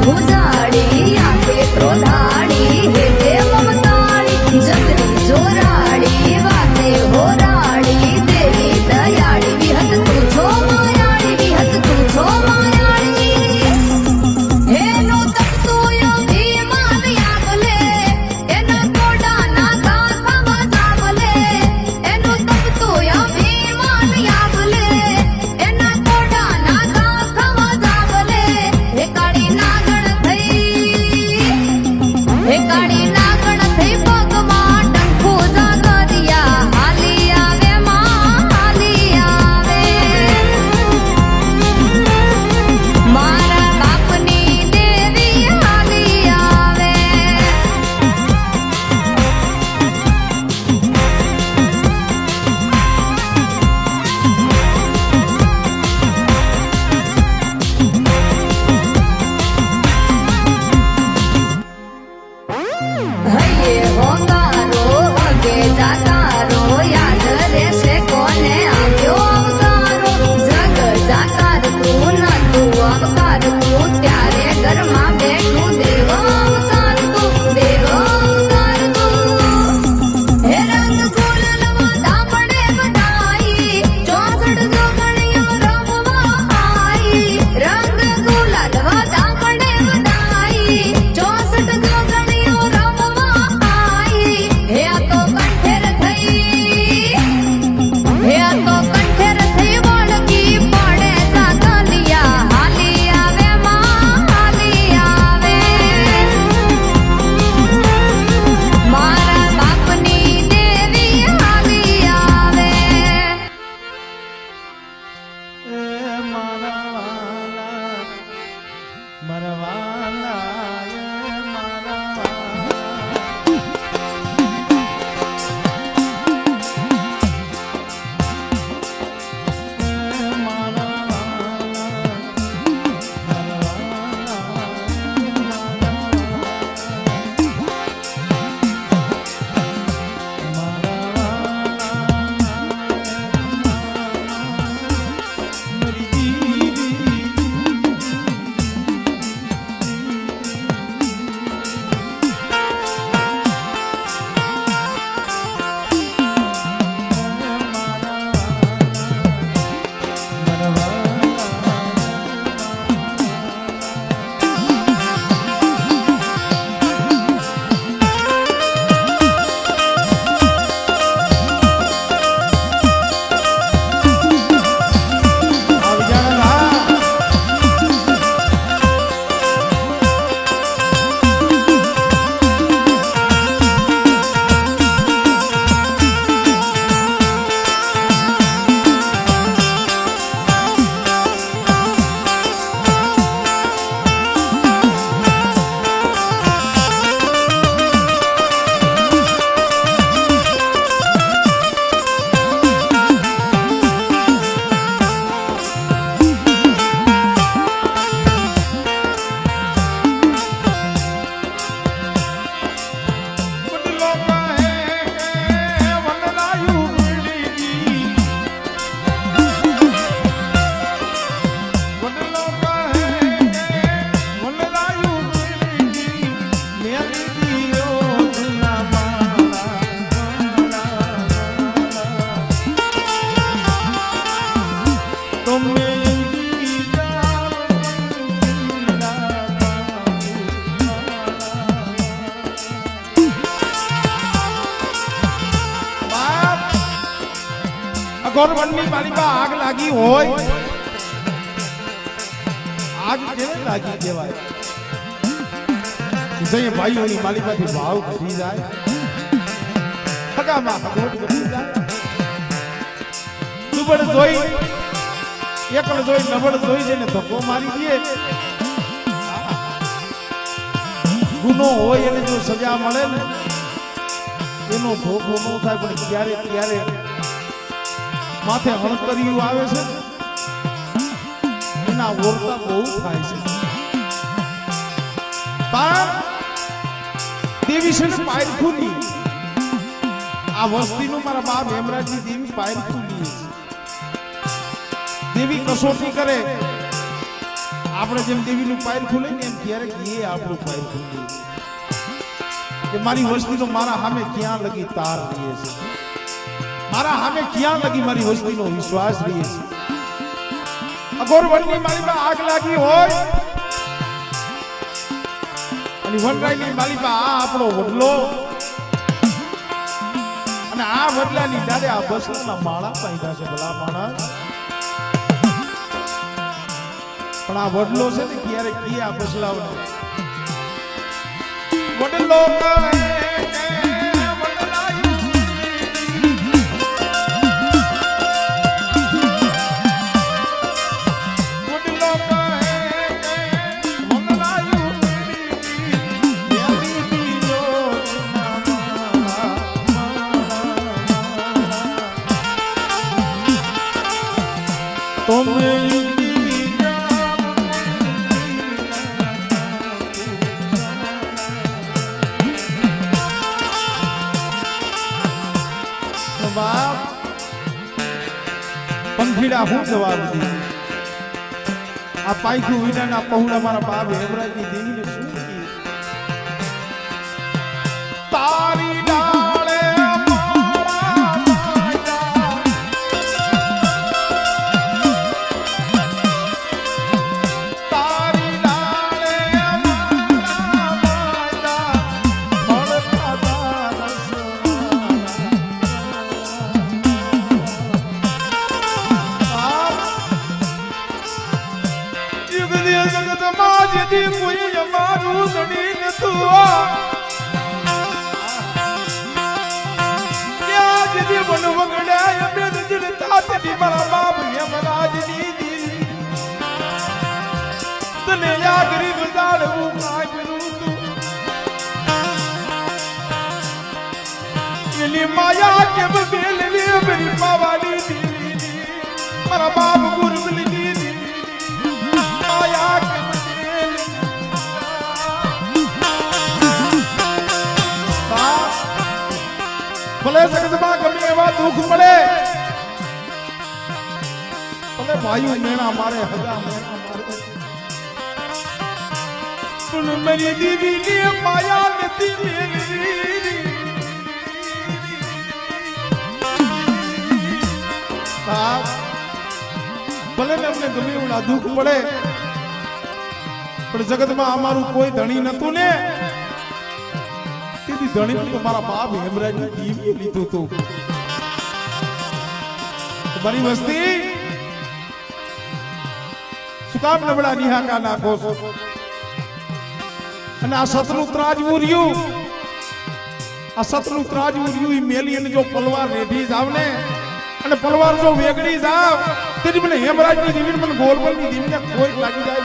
भुजाडी आंबे क्रोधाडी हे ते ममताडी जगरी जोराडी वाते होराडी देवी दयाडी विहत तू छो मायाडी विहत तू छो मायाडी हे नो तक तू यो भीमान यागले एना कोडा ना गाथा मजावले एनो तक तू यो भीमान यागले एना कोडा ना गाथा मजावले हे काडी नागण हे काडी नागण થઈ પગમાં ડંખો જાગરિયા હાલી આવે માં હાલી આવે મારા બાપની દેવી હાલી આવે હૈયે હોકારો હગે જાકારો યાદ રહેશે કોને આવ્યો અવતારો જગ જાકાર તું નતું અવતાર તું ત્યારે ઘરમાં બેઠું દેવ અવતાર તું દેવ અવતાર તું હે રંગ ગુલાલમાં દામડે બધાઈ 64 જોગણીઓ રમવા આઈ રંગ ગુલાલમાં દામડે બધાઈ 64 જોગણીઓ રમવા આઈ હે આ તો કંઠેર થઈ વળગી પડે જાગલિયા હાલી આવે માં હાલી આવે મારા બાપની દેવી હાલી આવે મારા વાલા અગોરવનની માલિકા આગ લાગી હોય આગ કેને લાગી કહેવાય જઈએ ભાઈઓની માલિકાથી ભાવ ઘટી જાય હગામાં હગવટ ઘટી જાય દુબળ જોઈ એકલ જોઈ નબળ જોઈ છે ને ધક્કો મારી દે ગુનો હોય એને જો સજા મળે ને એનો ધોકો ન થાય પણ ક્યારે ક્યારે માથે હણકરિયું આવે છે એના ઓરતા બહુ થાય છે પણ દેવી છે ને પાયર ખુલી આ વસ્તીનું મારા બાપ હેમરાજની દેવી પાયર ખુલી દેવી કસોટી કરે આપણે જેમ દેવીનું પાયર ખુલે ને એમ ક્યારેક એ આપણું પાયર ખુલી કે મારી વસ્તીનો મારા સામે ક્યાં લગી તાર રહીએ છે મારા સામે ક્યાં લગી મારી વસ્તીનો વિશ્વાસ રહીએ છે અગોરવનની માલિકા આગ લાગી હોય અને વનરાયની માલિકા આ આપણો વડલો અને આ વડલાની દાડે આ બસલાના માળા પાડ્યા છે ભલા માણસ પણ આ વડલો છે ને ક્યારે કી આ બસલાવનો વડલો પંખીડા હું જવાબ દી આ પાયખું વિનાના પहुડા મારા બાપ હેમરાજની દેવીને શું કી તારી ડાળે કોઈ અમારું ધણી નતું ત્યાં જતી મન વગડાય બેન જડ તાતની મારા બાપ યમરાજની દીવી તને યા ગરીબ જાળવું કાયરું તું એની માયા કે બેલની મેરી પાવાની દીવી મારા બાપ ગુરબલી દીવી માયા કે ભલે જગતમાં ગમે એવા દુઃખ મળે ભલે ભાઈઓ મેણા મારે હગા મેણા મારે પણ મારી દીવીની માયા નથી મેલી ભલે ને અમને ગમે એવા દુઃખ પડે પણ જગતમાં અમારું કોઈ ધણી નતું ને ધણી તો મારા બાપ હેમરાજની દીવી લીધું હતું મારી વસ્તી શું કામ નબળા નિહાકા નાખો છો અને આ સતનું ત્રાજવું રહ્યું આ સતનું ત્રાજવું રહ્યું મેલી અને જો પલવાર રેઢી જાવ ને અને પલવાર જો વેગડી જાવ તેથી મને હેમરાજની દીવી મને ગોરબલની દીવીને કોઈ લાગી જાય